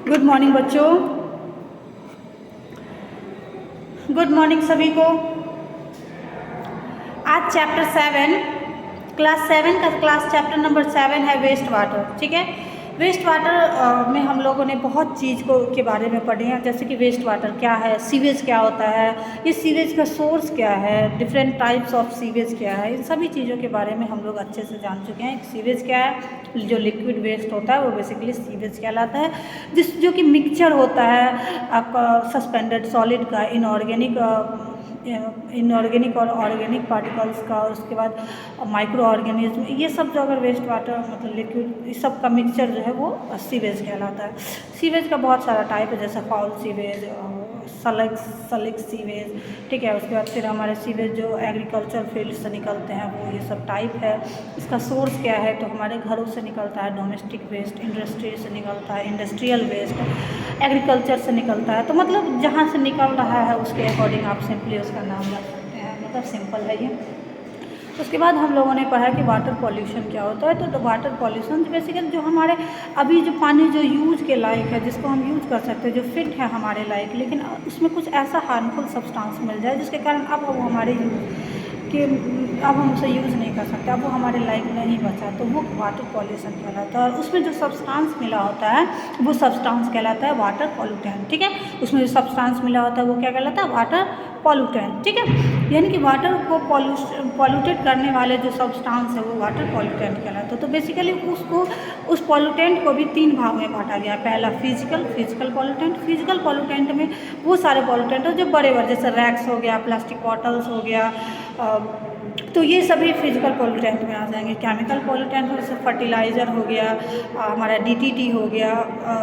Good morning बच्चों, good morning सभी को। आज चैप्टर 7 क्लास 7 का क्लास चैप्टर नंबर 7 है वेस्ट वाटर। ठीक है, वेस्ट वाटर में हम लोगों ने बहुत चीज़ के बारे में पढ़े हैं, जैसे कि वेस्ट वाटर क्या है, सीवेज क्या होता है, ये सीवेज का सोर्स क्या है, डिफरेंट टाइप्स ऑफ सीवेज क्या है, इन सभी चीज़ों के बारे में हम लोग अच्छे से जान चुके हैं। सीवेज क्या है, जो लिक्विड वेस्ट होता है वो बेसिकली सीवेज कहलाता है, जो कि मिक्सचर होता है आपका सस्पेंडेड सॉलिड का, इनऑर्गेनिक और ऑर्गेनिक पार्टिकल्स का, और उसके बाद माइक्रो ऑर्गेनिज्म, ये सब जो अगर वेस्ट वाटर मतलब लिक्विड इस सब का मिक्सचर जो है वो सीवेज कहलाता है। सीवेज का बहुत सारा टाइप है, जैसे फाउल सीवेज, सलिक सीवेज। ठीक है, उसके बाद फिर हमारे सीवेज जो एग्रीकल्चर फील्ड से निकलते हैं वो ये सब टाइप है। इसका सोर्स क्या है, तो हमारे घरों से निकलता है डोमेस्टिक वेस्ट, इंडस्ट्री से निकलता है इंडस्ट्रियल वेस्ट, एग्रीकल्चर से निकलता है। तो मतलब जहाँ से निकल रहा है उसके अकॉर्डिंग आप सिंपली उसका नाम रख सकते हैं, मतलब सिंपल है ये। उसके बाद हम लोगों ने पढ़ा कि वाटर पॉल्यूशन क्या होता है। तो वाटर पॉल्यूशन बेसिकली जो हमारे अभी जो पानी जो यूज के लायक है, जिसको हम यूज कर सकते हैं, जो फिट है हमारे लायक, लेकिन उसमें कुछ ऐसा हार्मफुल सब्सटेंस मिल जाए जिसके कारण अब वो हमारे कि अब हम उसे यूज़ नहीं कर सकते, अब वो हमारे लायक नहीं बचा, तो वो वाटर पॉल्यूशन कहलाता है। और उसमें जो सब्सटेंस मिला होता है वो सब्सटेंस कहलाता है वाटर पॉल्यूटेंट। ठीक है, उसमें जो सब्सटेंस मिला होता है वो क्या कहलाता है, वाटर पॉल्यूटेंट। ठीक है, यानी कि वाटर को पॉल्यूटेड करने वाले जो सब्सटेंस है वो वाटर पॉल्यूटेंट कहलाता है। तो बेसिकली उस पॉल्यूटेंट को भी 3 भाग में बांटा गया। पहला फिजिकल पॉल्यूटेंट। फिजिकल पॉल्यूटेंट में वो सारे पॉल्यूटेंट हैं जो बड़े जैसे रैक्स हो गया, प्लास्टिक बॉटल्स हो गया, तो ये सभी फिजिकल पॉल्यूटेंट में आ जाएंगे। केमिकल पॉल्यूटेंट जैसे फर्टिलाइज़र हो गया, हमारा डीटीटी हो गया,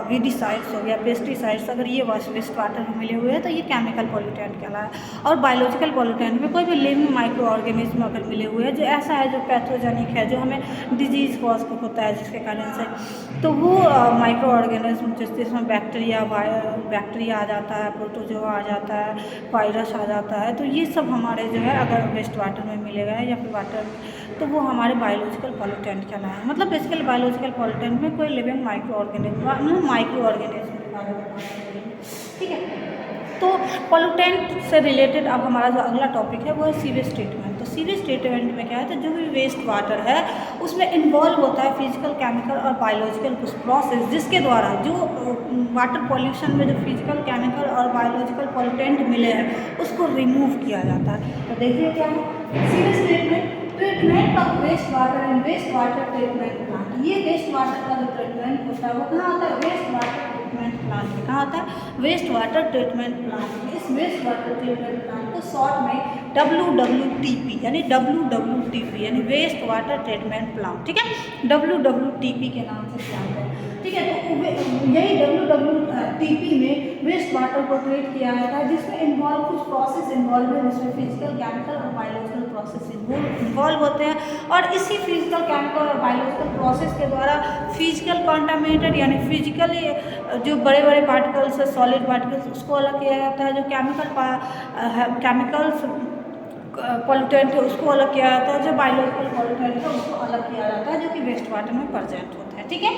वीडिसाइड्स हो गया, पेस्टिसाइड्स, अगर ये वेस्ट वाटर में मिले हुए हैं तो ये केमिकल पॉल्यूटेंट कहलाए। और बायोलॉजिकल पॉल्यूटेंट में कोई भी लिविंग माइक्रो ऑर्गेनिज्म अगर मिले हुए हैं जो ऐसा है, जो पैथोजेनिक है, जो हमें डिजीज़ कॉज होता है जिसके कारण से, तो वो माइक्रो ऑर्गेनिज्म जिसमें बैक्टीरिया आ जाता है, प्रोटोजोआ आ जाता है, वायरस आ जाता है, तो ये सब हमारे जो है अगर वेस्ट वाटर में मिलेगा या फिर वाटर, तो वो हमारे बायोलॉजिकल पॉल्यूटेंट कहलाए। मतलब बेसिकली बायोलॉजिकल पॉल्यूटेंट में कोई लिविंग माइक्रो ऑर्गेनिज्म। ठीक है, तो पॉल्यूटेंट से रिलेटेड अब हमारा जो अगला टॉपिक है वो है सीवेज ट्रीटमेंट। तो सीवेज ट्रीटमेंट में क्या है, तो जो भी वेस्ट वाटर है उसमें इन्वॉल्व होता है फिजिकल, केमिकल और बायोलॉजिकल कुछ प्रोसेस, जिसके द्वारा जो वाटर पॉल्यूशन में जो फिजिकल, केमिकल और बायोलॉजिकल पॉल्यूटेंट मिले हैं उसको रिमूव किया जाता है। तो देखिए क्या है sewage treatment of waste water and waste water treatment plant. ये वेस्ट वाटर का जो ट्रीटमेंट होता है वो कहाँ होता है, वेस्ट वाटर ट्रीटमेंट प्लांट में। कहाँ होता है, वेस्ट वाटर ट्रीटमेंट प्लांट में। इस वेस्ट वाटर ट्रीटमेंट प्लांट को शॉर्ट में WWTP यानी वेस्ट वाटर ट्रीटमेंट प्लांट। ठीक है, WWTP के नाम से प्लांट है। ठीक है, तो यही WWTP में वेस्ट वाटर को ट्रीट किया जाता है, जिसमें इन्वॉल्व कुछ प्रोसेस इन्वॉल्व है, जिसमें फिजिकल, केमिकल और बायोलॉजिकल प्रोसेस इन्वॉल्व होते हैं। और इसी फिजिकल, केमिकल और बायोलॉजिकल प्रोसेस के द्वारा फिजिकल कॉन्टामिनेटेड यानी फिजिकली जो बड़े बड़े पार्टिकल्स है, सॉलिड पार्टिकल्स, उसको अलग किया जाता है। जो केमिकल्स पॉल्यूटेंट है उसको अलग किया जाता है, जो बायोलॉजिकल पॉल्यूटेंट है उसको अलग किया जाता है, जो कि वेस्ट वाटर में प्रेजेंट होते हैं। ठीक है,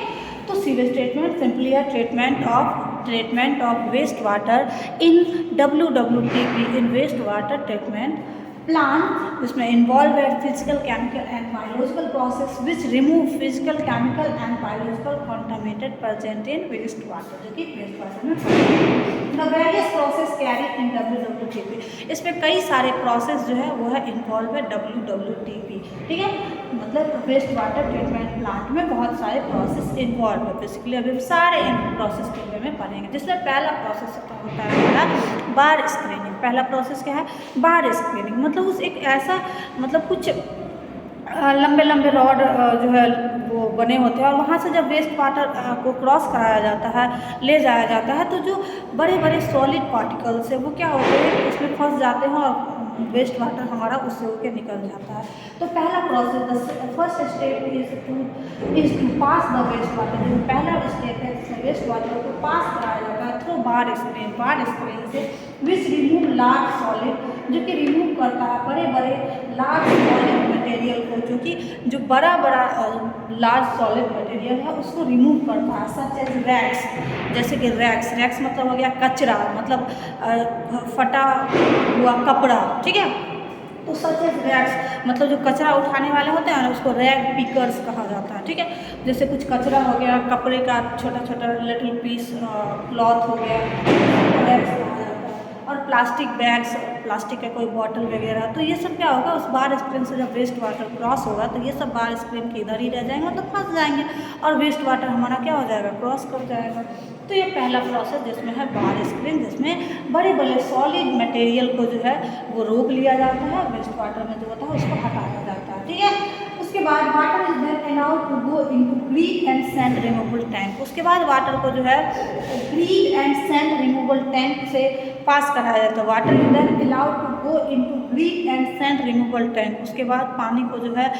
तो सीवेज ट्रीटमेंट सिंपली है treatment of waste water in WWTP in waste water treatment plant, जिसमें इन्वॉल्व है physical, chemical and biological process which remove physical, chemical and biological contaminated present in waste water, जो कि waste water में the various process carry in WWTP। इसमें कई सारे process जो है वो है इन्वॉल्व है WWTP। ठीक है, मतलब वेस्ट वाटर ट्रीटमेंट प्लांट में बहुत सारे प्रोसेस इन्वॉल्व है। बेसिकली अभी सारे प्रोसेस के बारे में पढ़ेंगे। जिसमें पहला प्रोसेस होता है हमारा बार स्क्रीनिंग। पहला प्रोसेस क्या है, बार स्क्रीनिंग। मतलब उस एक ऐसा मतलब कुछ लंबे लंबे रॉड जो है वो बने होते हैं, और वहाँ से जब वेस्ट वाटर को क्रॉस कराया जाता है, ले जाया जाता है, तो जो बड़े बड़े सॉलिड पार्टिकल्स है वो क्या होते हैं कि उसमें फंस जाते हैं और वेस्ट वाटर हमारा उससे होकर निकल जाता है। तो पहला process, first step is to pass the waste water. जो पहला स्टेप है जिसमें वेस्ट वाटर को पास कराया जाता है थ्रू बार स्क्रीन से, विच रिमूव लार्ज सॉलिड, जो कि रिमूव करता है बड़े बड़े लार्ज सॉलिड मटेरियल को, जो कि जो बड़ा लार्ज सॉलिड मटेरियल है उसको रिमूव करता है, सच एज जैसे कि रैक्स मतलब हो गया कचरा, मतलब फटा हुआ कपड़ा, ठीक है। तो सच एज रैक्स मतलब जो कचरा उठाने वाले होते हैं ना, उसको रैग पिकर्स कहा जाता है, ठीक है। जैसे कुछ कचरा हो गया, कपड़े का छोटा छोटा लिटिल पीस, क्लॉथ हो गया, रैक्स कहा जाता है। और प्लास्टिक बैग्स, प्लास्टिक का कोई बॉटल वगैरह, तो ये सब क्या होगा, उस बार स्क्रीन से जब वेस्ट वाटर क्रॉस होगा तो ये सब बार स्क्रीन के इधर ही रह जाएंगे, मतलब फंस जाएंगे और वेस्ट वाटर हमारा क्या हो जाएगा, क्रॉस कर जाएगा। तो ये पहला प्रोसेस जिसमें है बार स्क्रीन, जिसमें बड़े बड़े सॉलिड मटेरियल को जो है वो रोक लिया जाता है, वेस्ट वाटर में जो होता है उसको हटाया जाता है, ठीक है। उसके बाद water is then allowed to go into grit and sand removal tank. उसके बाद वाटर को जो है grit and sand removal tank से पास कराया जाता है। Water is then allowed to go into grit and sand removal tank. उसके बाद पानी को जो है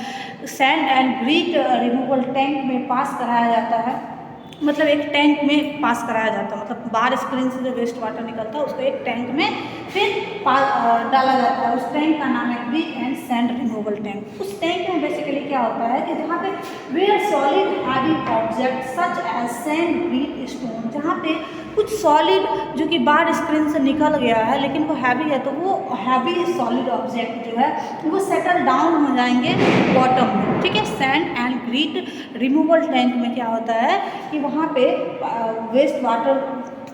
sand and grit removal tank में पास कराया जाता है, मतलब एक टैंक में पास कराया जाता है, मतलब बाहर स्क्रीन से जो वेस्ट वाटर निकलता है उसको एक टैंक में फिर डाला जाता है। उस टैंक का नाम है grit and sand removal tank. उस टैंक में बेसिकली क्या होता है कि जहाँ पे where solid heavy object such as sand, grit, stone, जहाँ पे कुछ सॉलिड जो कि बाहर स्क्रीन से निकल गया है लेकिन वो हैवी है, तो वो हैवी सॉलिड ऑब्जेक्ट जो है वो सेटल डाउन हो जाएंगे बॉटम में, ठीक है। Sand and grit removal tank में क्या होता है कि वहाँ पे वेस्ट वाटर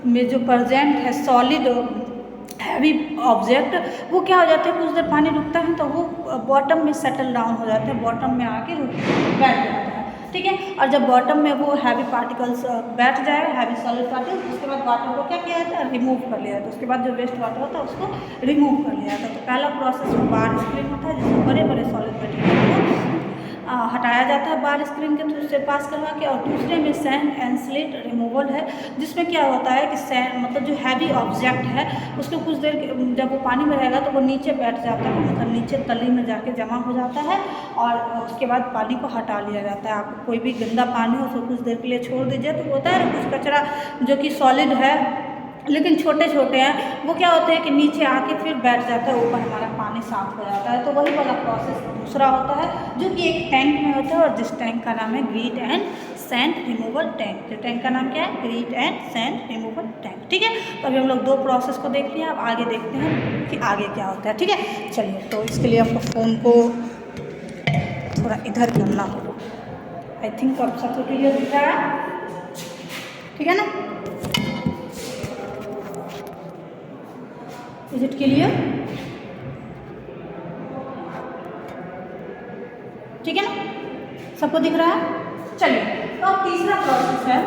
में जो प्रेजेंट है सॉलिड हैवी ऑब्जेक्ट, वो क्या हो जाते हैं, कुछ देर पानी रुकता है तो वो बॉटम में सेटल डाउन हो जाते हैं, बॉटम में आके बैठ जाता है, ठीक है। और जब बॉटम में वो हैवी पार्टिकल्स बैठ जाएगा, हैवी सॉलिड पार्टिकल्स, उसके बाद वाटर को क्या किया जाता है, रिमूव कर लिया जाता है। उसके बाद जो वेस्ट वाटर होता है उसको रिमूव कर लिया जाता है। तो पहला प्रोसेस में बार स्क्रीन होता है जिसमें बड़े बड़े सॉलिड मटेरियल को हटाया जाता है बार स्क्रीन के थ्रू से पास करवा के। और दूसरे में सैंड एंड स्लेट रिमूवल है, जिसमें क्या होता है कि सैंड मतलब जो हैवी ऑब्जेक्ट है उसको कुछ देर जब वो पानी में रहेगा तो वो नीचे बैठ जाता है, मतलब नीचे तली में जाके जमा हो जाता है और उसके बाद पानी को हटा लिया जाता है। आप कोई भी गंदा पानी हो उसको कुछ देर के लिए छोड़ दीजिए, तो होता है कुछ कचरा जो कि सॉलिड है लेकिन छोटे छोटे हैं, वो क्या होते हैं कि नीचे आके फिर बैठ जाता है, ऊपर हमारा पानी साफ हो जाता है। तो वही वाला प्रोसेस दूसरा होता है जो कि एक टैंक में होता है और जिस टैंक का नाम है grit and sand removal tank. जो टैंक का नाम क्या है, grit and sand removal tank, ठीक है। तो अभी हम लोग दो प्रोसेस को देख लिया, अब आगे देखते हैं कि आगे क्या होता है, ठीक है। चलिए, तो इसके लिए आपको फ़ोन को थोड़ा इधर करना होगा। आई थिंक अब सबको क्लियर दिख रहा है, ठीक है ना। इज इट क्लियर, ठीक है ना, सबको दिख रहा है। चलिए, तो अब तीसरा प्रोसेस है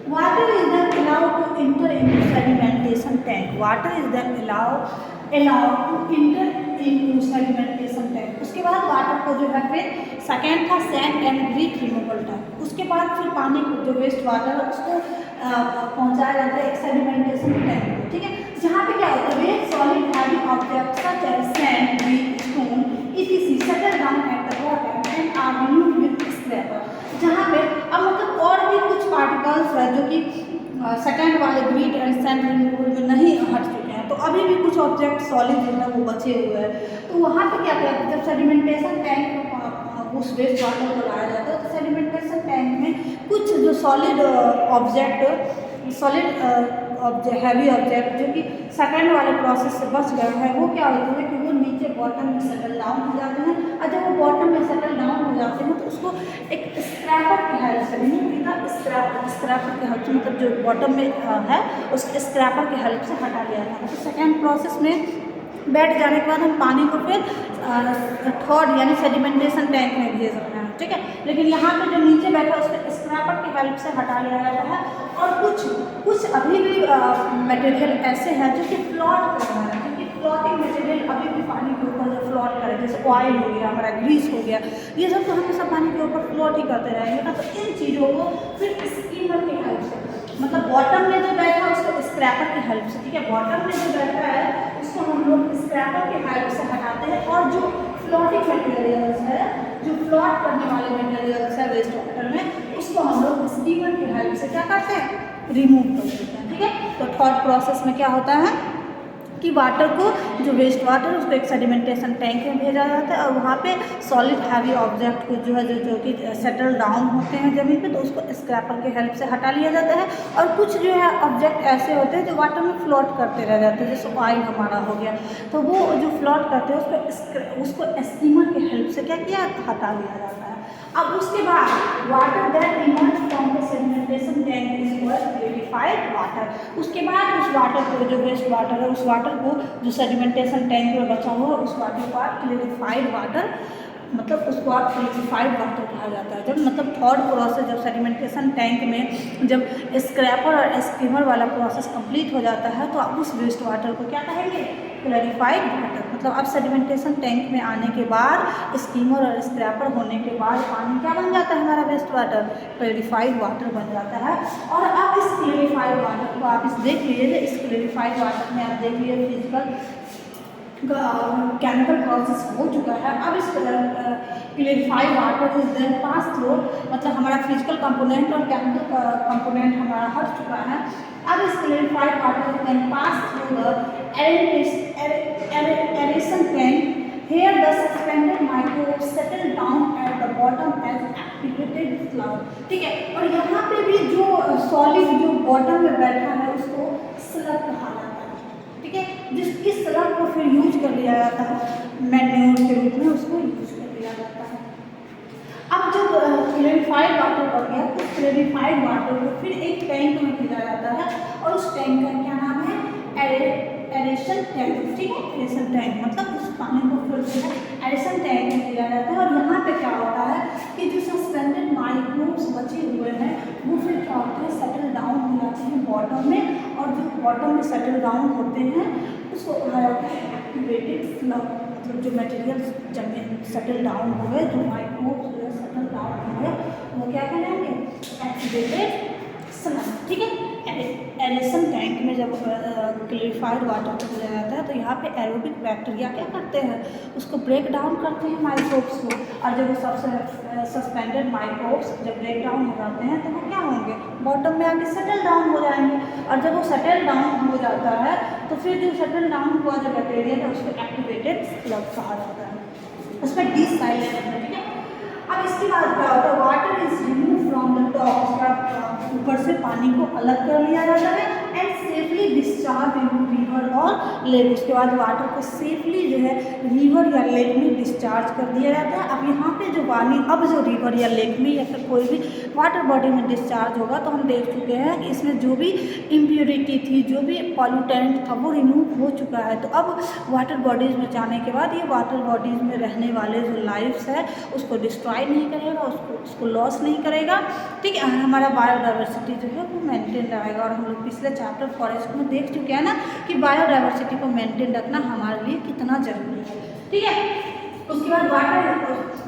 water is then allowed to enter into sedimentation tank. Water is then allowed to enter into sedimentation tank. उसके बाद वाटर को जो है फिर सेकेंड था sand and grit removal tank. उसके बाद फिर पानी को जो वेस्ट वाटर है उसको पहुंचाया जाता है एक सेडिमेंटेशन टैंक, ठीक है, जहाँ पे क्या होता है solid heavy object such as sand, grit, stone etc settle down at the bottom and are removed with scraper. जहाँ पे अब मतलब और भी कुछ पार्टिकल्स है जो कि सेकेंड वाले ग्रीट एंड सैंड रिमूवल में नहीं हट चुके हैं, तो अभी भी कुछ ऑब्जेक्ट सॉलिड जो है वो बचे हुए हैं। तो वहाँ पे क्या करते हैं, जब सेडिमेंटेशन टैंक उस वेस्ट वाटर को लाया जाता है तो सेडिमेंटेशन टैंक में कुछ जो solid object solid heavy object जो कि सेकेंड वाले प्रोसेस से बच गए हैं, वो क्या होते हैं कि वो नीचे बॉटम में सेटल डाउन हो जाते हैं। और जब वो बॉटम में सेटल डाउन हो जाते हैं तो उसको एक स्क्रैपर की हेल्प से स्क्रैपर की हेल्प से मतलब जो बॉटम में है उस स्क्रैपर की हेल्प से हटा लिया जाता है। तो सेकेंड प्रोसेस में बैठ जाने के बाद हम पानी को फिर थर्ड यानी सेडिमेंटेशन टैंक में भेज रहे हैं, ठीक है। लेकिन यहाँ पे जो नीचे बैठा उसको स्क्रैपर की हेल्प से हटा लिया जाता है। और कुछ अभी भी मटेरियल ऐसे हैं जो कि फ्लॉट कर रहा है, क्योंकि फ्लॉटिंग मटेरियल अभी भी पानी के ऊपर जो फ्लॉट करे, जैसे ऑयल हो गया, हमारा ग्रीस हो गया, ये सब तो हमेशा पानी के ऊपर फ्लॉट ही करते रहेंगे ना। तो इन चीज़ों को फिर स्कीमर की हेल्प से मतलब बॉटम में जो बैठा है उसको स्क्रैपर की हेल्प से, ठीक है, बॉटम में जो बैठा है उसको हम लोग स्क्रैपर की हेल्प से हटाते हैं। और जो फ्लॉटिंग मटेरियल्स है, जो फ्लॉट करने वाले मटेरियल्स है वेस्ट वाटर में, उसको हम लोग स्टीमर की हेल्प से क्या करते हैं, रिमूव कर देते हैं, ठीक है। तो थर्ड प्रोसेस में क्या होता है, कि वाटर को, जो वेस्ट वाटर है उसको एक सेडिमेंटेशन टैंक में भेजा जाता है और वहाँ पे सॉलिड हैवी ऑब्जेक्ट को जो है जो कि सेटल डाउन होते हैं ज़मीन पे, तो उसको स्क्रैपर के हेल्प से हटा लिया जाता है। और कुछ जो है ऑब्जेक्ट ऐसे होते हैं जो वाटर में फ्लोट करते रह जाते हैं, जैसे ऑयल हमारा हो गया, तो वो जो फ्लोट करते हैं उसको स्कीमर के हेल्प से क्या किया, हटा लिया जाता है। अब उसके बाद water that emerge from the sedimentation tank is called clarified water. उसके बाद उस वाटर को, जो वेस्ट वाटर है, उस वाटर को जो सेडिमेंटेशन टैंक में बचा हुआ है उस वाटर को आप क्लैरिफाइड वाटर, मतलब उसको आप क्लैरिफाइड वाटर कहा जाता है। जब मतलब थर्ड प्रोसेस, जब सेडिमेंटेशन टैंक में जब स्क्रैपर और स्कीमर वाला प्रोसेस कंप्लीट हो जाता है तो आप उस वेस्ट वाटर को क्या कहेंगे, क्लैरिफाइड वाटर। मतलब अब सेडिमेंटेशन टैंक में आने के बाद, स्कीमर और स्क्रैपर होने के बाद पानी क्या बन जाता है हमारा, वेस्ट वाटर, क्लैरिफाइड वाटर बन जाता है। और अब इस क्लैरिफाइड वाटर को आप देख लीजिए, इस क्लैरिफाइड वाटर में आप देख लीजिए फिजिकल केमिकल प्रोसेस हो चुका है। अब इस clarified water is then pass through, मतलब हमारा फिजिकल कंपोनेंट और केमिकल कंपोनेंट हमारा हट चुका है। अब इस clarified water is then pass through the aeration tank, here the suspended microbes settle down at the bottom as activated slug। ठीक है, और यहाँ पे भी जो सॉलिड जो बॉटम में बैठा है उसको स्लग कहा जाता है। ठीक है, जिस इस स्लग को फिर यूज कर लिया जाता है मैन्योर के रूप में, उसको यूज कर लिया जाता है। अब जब क्लैरिफाइड वाटर बन गया तो क्लैरिफाइड वाटर को फिर एक टैंक में भेजा जाता है और उस टैंक का क्या नाम है, एरेशन टैंक। ठीक है, एरेशन टैंक मतलब उस पानी को फिर जो है एरेशन टैंक में भेजा जाता है। और यहाँ पे क्या होता है कि जो सस्पेंडेड माइक्रोब्स बचे हुए हैं वो फिर क्या होते हैं, सेटल डाउन हो जाते हैं बॉटम में, और जो बॉटम में सेटल डाउन होते हैं उसको कहा जाता है एक्टिवेटेड स्लग। मतलब जो मटेरियल जमीन सेटल डाउन हो गए, जो माइक्रोब्स जो सेटल डाउन हो गए, वो क्या कहलाएंगे, एक्टिवेटेड स्लग। ठीक है, एरेशन टैंक में जब क्लैरिफाइड वाटर को दिया जाता है तो यहाँ पे एरोबिक बैक्टीरिया क्या करते हैं, उसको ब्रेक डाउन करते हैं माइक्रोब्स को। और जब वो सबसे सस्पेंडेड माइक्रोब्स जब ब्रेक डाउन हो जाते हैं तो वो क्या होंगे, बॉटम में आके सेटल डाउन हो जाएंगे। और जब वो सेटल डाउन हो जाता है तो फिर जो सेटल डाउन हुआ जो बैक्टीरिया है उसको एक्टिवेटेड स्लग कहा जाता है, उसमें डीसाइलेंट है। ठीक है, अब इसके बाद क्या होता है, water is remove from the top, उसका ऊपर से पानी को अलग कर लिया जाता है and safely discharge in river और लेक। उसके बाद वाटर को सेफली जो है रिवर या लेक में डिस्चार्ज कर दिया जाता है। अब यहाँ पे जो पानी अब जो रिवर या लेक में या फिर कोई भी वाटर बॉडी में डिस्चार्ज होगा तो हम देख चुके हैं कि इसमें जो भी इम्प्योरिटी थी, जो भी पॉल्यूटेंट था वो रिमूव हो चुका है। तो अब वाटर बॉडीज़ में जाने के बाद ये वाटर बॉडीज़ में रहने वाले जो लाइफ्स है उसको डिस्ट्रॉय नहीं करेगा, उसको लॉस नहीं करेगा। ठीक है, हमारा बायोडाइवर्सिटी जो है वो मेंटेन रहेगा। और हम लोग पिछले चैप्टर फॉरेस्ट में देख चुके हैं ना कि बायोडाइवर्सिटी को मेंटेन रखना हमारे लिए कितना जरूरी है। ठीक है, उसके बाद वाटर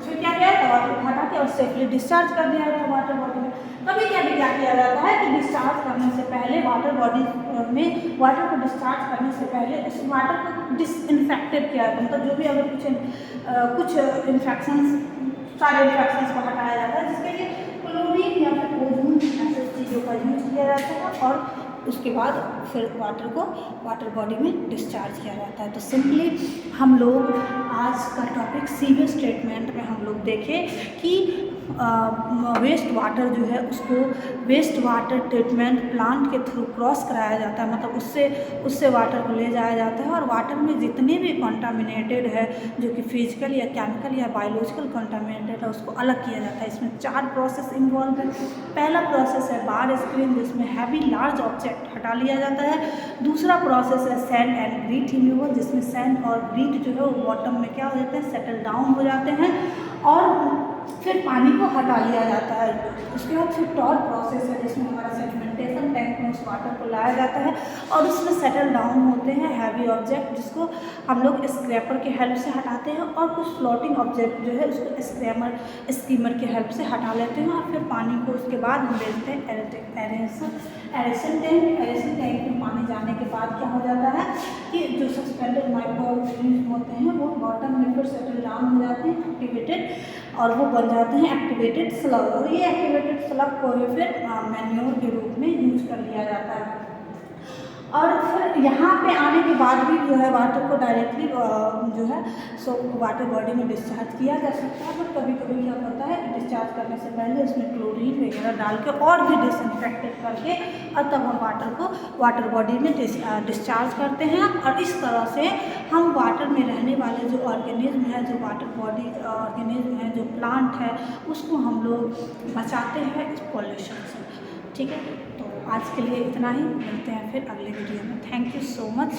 फिर क्या किया था, वाटर को हटा के और सेफली डिस्चार्ज कर दिया था वाटर बॉडी में। कभी क्या किया जाता है कि डिस्चार्ज करने से पहले वाटर बॉडी में वाटर को डिस्चार्ज करने से पहले उस वाटर को डिसइंफेक्टेड किया जाता है। मतलब जो भी अगर कुछ इन्फेक्शन, सारे इन्फेक्शंस को हटाया जाता है, जिसके लिए क्लोरीन या फिर ओजोन ऐसे चीज़ों का यूज किया जाता है। और उसके बाद फिर वाटर को वाटर बॉडी में डिस्चार्ज किया जाता है। तो सिंपली हम लोग आज का टॉपिक सीवेज ट्रीटमेंट में हम लोग देखें कि वेस्ट वाटर जो है उसको वेस्ट वाटर ट्रीटमेंट प्लांट के थ्रू क्रॉस कराया जाता है। मतलब उससे वाटर को ले जाया जाता है और वाटर में जितने भी कंटामिनेटेड है, जो कि फिजिकल या केमिकल या बायोलॉजिकल कंटामिनेटेड है, उसको अलग किया जाता है। इसमें 4 प्रोसेस इन्वॉल्व है। पहला प्रोसेस है बार स्क्रीन, जिसमें हैवी लार्ज ऑब्जेक्ट हटा लिया जाता है। दूसरा प्रोसेस है सैंड एंड ग्रीट रिमूवल, जिसमें सैंड और ग्रीट जो है वो बॉटम में क्या हो जाते हैं, सेटल डाउन हो जाते हैं और फिर पानी को हटा लिया जाता है। उसके बाद फिर थर्ड प्रोसेस है जिसमें हमारा सेडिमेंटेशन टैंक में उस वाटर को लाया जाता है और उसमें सेटल डाउन होते हैं हैवी ऑब्जेक्ट, जिसको हम लोग स्क्रैपर के हेल्प से हटाते हैं और कुछ फ्लोटिंग ऑब्जेक्ट जो है उसको स्कीमर के हेल्प से हटा लेते हैं। और फिर पानी को उसके बाद हम भेजते हैं एरेशन टैंक में पानी जाने के बाद क्या हो जाता है कि जो सस्पेंडेड माइक्रोऑर्गेनिज्म होते हैं वो बॉटम में फिर सेटल डाउन हो जाते हैं एक्टिवेटेड, और वो बन जाते हैं एक्टिवेटेड स्लग। और ये एक्टिवेटेड स्लग को फिर मैन्योर के रूप में यूज कर लिया जाता है। और फिर यहाँ पे आने के बाद भी जो है वाटर को डायरेक्टली जो है सो वाटर बॉडी में डिस्चार्ज किया जा सकता है, बट कभी कभी क्या होता है कि डिस्चार्ज करने से पहले उसमें क्लोरीन वगैरह डाल के और भी डिसइंफेक्टेड करके और तब हम वाटर को वाटर बॉडी में डिस्चार्ज करते हैं। और इस तरह से हम वाटर में रहने वाले जो ऑर्गेनिज्म है, जो वाटर बॉडी ऑर्गेनिज्म है, जो प्लांट है, उसको हम लोग बचाते हैं इस पॉल्यूशन से। ठीक है, तो आज के लिए इतना ही, मिलते हैं फिर अगले वीडियो में। Thank you so much.